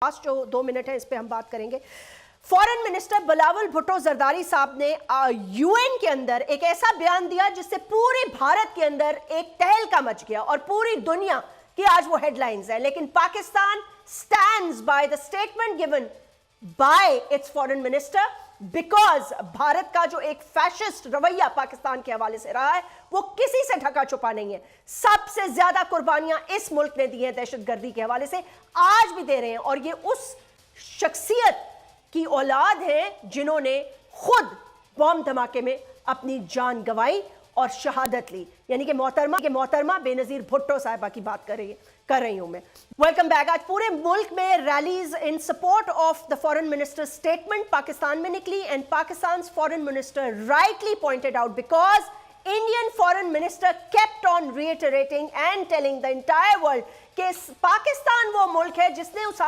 Last जो 2 minute है इस पे हम बात करेंगे। फॉरेन मिनिस्टर बिलावल भुट्टो जरदारी साहब ने यूएन के अंदर एक ऐसा बयान दिया जिससे पूरे भारत के अंदर एक तहलका मच गया और पूरी दुनिया की आज वो हेडलाइंस है। लेकिन Pakistan stands by the statement given by it's foreign minister because Bharat का जो एक फैशिस्ट रवैया पाकिस्तान के हवाले से रहा है वो किसी से ढका छुपा नहीं है। सबसे ज्यादा कुर्बानियां इस मुल्क ने दी हैं दहशतगर्दी के हवाले से, आज भी दे रहे हैं। और ये उस शख्सियत की औलाद है जिन्होंने खुद बॉम्ब धमाके में अपनी जान गंवाई और शहादत ली, यानी कि मोहतरमा बेनजीर भुट्टो साहिबा की बात कर रही हूं मैं। Welcome back. आज पूरे मुल्क में rallies in support of the foreign minister statement Pakistan में निकली and Pakistan foreign minister rightly pointed out because Indian foreign minister kept on reiterating and telling the entire world कि पाकिस्तान वो मुल्क है जिसने उस